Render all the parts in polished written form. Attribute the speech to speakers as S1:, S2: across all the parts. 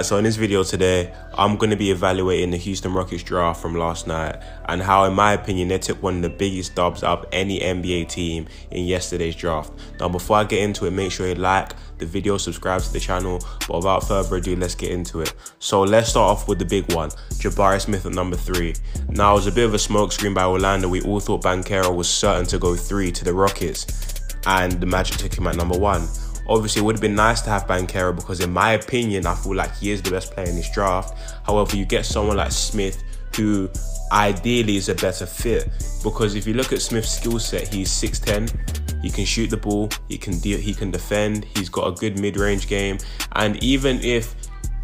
S1: So in this video today, I'm going to be evaluating the Houston Rockets draft from last night and how, in my opinion, they took one of the biggest dubs out of any NBA team in yesterday's draft. Now, before I get into it, make sure you like the video, subscribe to the channel. But without further ado, let's get into it. So let's start off with the big one, Jabari Smith at number 3. Now, it was a bit of a smokescreen by Orlando. We all thought Banchero was certain to go 3 to the Rockets, and the Magic took him at number 1. Obviously, it would have been nice to have Banchero because, in my opinion, I feel like he is the best player in this draft. However, you get someone like Smith who ideally is a better fit, because if you look at Smith's skill set, he's 6'10", he can shoot the ball, he can defend, he's got a good mid-range game, and even if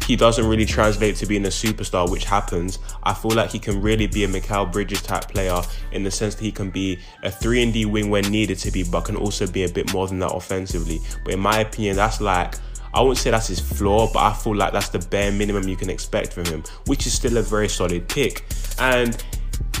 S1: he doesn't really translate to being a superstar, which happens, I feel like he can really be a Mikal Bridges type player in the sense that he can be a 3-and-D wing when needed to be, but can also be a bit more than that offensively. But in my opinion, that's like, I wouldn't say that's his flaw, but I feel like that's the bare minimum you can expect from him, which is still a very solid pick. And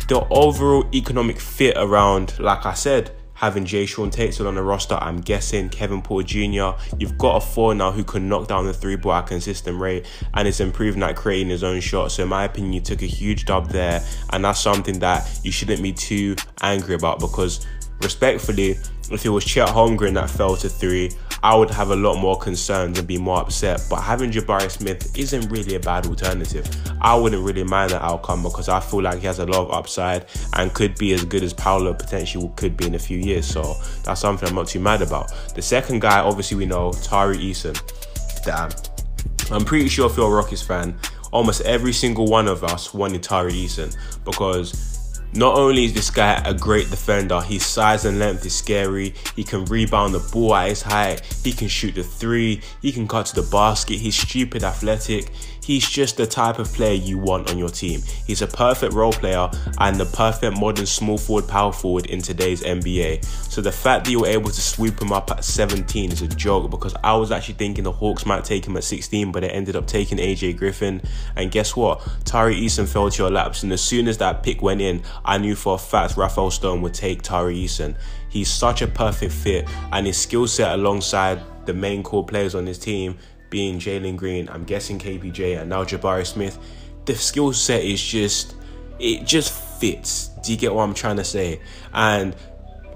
S1: the overall economic fit around, like I said, having Sean Tate still on the roster, I'm guessing Kevin Porter Jr. You've got a 4 now who can knock down the 3-ball at a consistent rate and is improving at creating his own shot. So in my opinion, you took a huge dub there, and that's something that you shouldn't be too angry about, because respectfully, if it was Chet Holmgren that fell to 3, I would have a lot more concerns and be more upset. But having Jabari Smith isn't really a bad alternative. I wouldn't really mind that outcome because I feel like he has a lot of upside and could be as good as Paolo potentially could be in a few years. So that's something I'm not too mad about. The second guy, obviously we know, Tari Eason. Damn. I'm pretty sure if you're a Rockets fan, almost every single one of us wanted Tari Eason, because not only is this guy a great defender, his size and length is scary, he can rebound the ball at his height, he can shoot the 3, he can cut to the basket, he's stupid athletic. He's just the type of player you want on your team. He's a perfect role player and the perfect modern small forward, power forward in today's NBA. So the fact that you were able to swoop him up at 17 is a joke, because I was actually thinking the Hawks might take him at 16, but they ended up taking AJ Griffin. And guess what? Tari Eason fell to your laps, and as soon as that pick went in, I knew for a fact Rafael Stone would take Tari Eason. He's such a perfect fit, and his skill set alongside the main core players on his team, being Jalen Green, I'm guessing KPJ, and now Jabari Smith, the skill set is just, it just fits. Do you get what I'm trying to say? And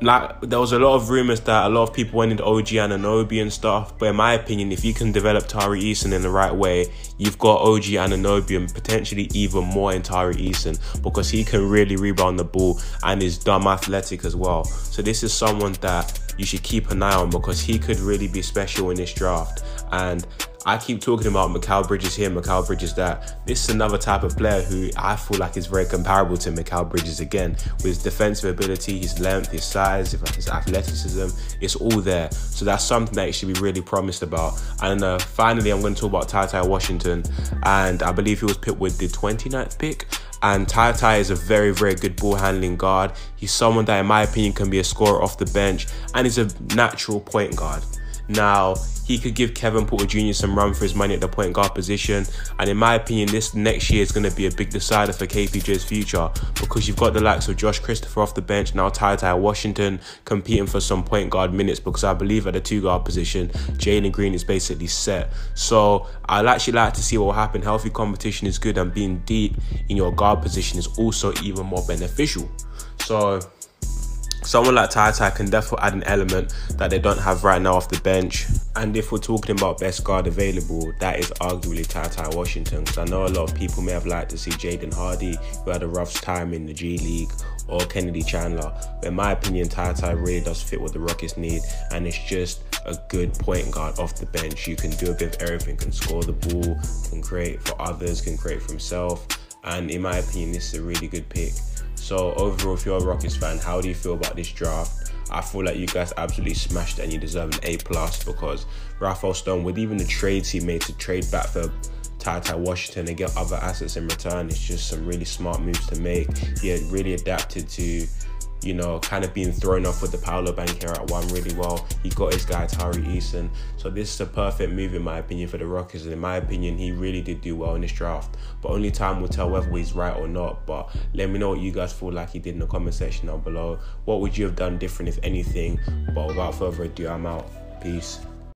S1: like, there was a lot of rumors that a lot of people wanted OG Anunoby and stuff, but in my opinion, if you can develop Tari Eason in the right way, you've got OG Anunoby and potentially even more in Tari Eason, because he can really rebound the ball and is dumb athletic as well. So this is someone that you should keep an eye on, because he could really be special in this draft. And I keep talking about Mikal Bridges here, Mikal Bridges that. This is another type of player who I feel like is very comparable to Mikal Bridges again, with his defensive ability, his length, his size, his athleticism. It's all there. So that's something that you should be really promised about. And finally, I'm going to talk about TyTy Washington, and I believe he was picked with the 29th pick. And TyTy is a very, very good ball handling guard. He's someone that, in my opinion, can be a scorer off the bench, and is a natural point guard. Now, he could give Kevin Porter Jr. some run for his money at the point guard position, and in my opinion, this next year is going to be a big decider for KPJ's future, because you've got the likes of Josh Christopher off the bench, now TyTy Washington competing for some point guard minutes, because I believe at the 2-guard position, Jalen Green is basically set. So I'd actually like to see what will happen. Healthy competition is good, and being deep in your guard position is also even more beneficial. So someone like TyTy can definitely add an element that they don't have right now off the bench. And if we're talking about best guard available, that is arguably TyTy Washington, because I know a lot of people may have liked to see Jaden Hardy, who had a rough time in the G League, or Kennedy Chandler. But in my opinion, TyTy really does fit what the Rockets need, and it's just a good point guard off the bench. You can do a bit of everything, can score the ball, can create for others, can create for himself. And in my opinion, this is a really good pick. So overall, if you're a Rockets fan, how do you feel about this draft? I feel like you guys absolutely smashed it, and you deserve an A+, because Rafael Stone, with even the trades he made to trade back for TyTy Washington and get other assets in return, it's just some really smart moves to make. He had really adapted to, you know, kind of being thrown off with the Paolo Banchero at 1 really well. He got his guy Tari Eason. So this is a perfect move in my opinion for the Rockets, and in my opinion, he really did do well in this draft. But only time will tell whether he's right or not. But let me know what you guys feel like he did in the comment section down below. What would you have done different, if anything? But without further ado, I'm out. Peace.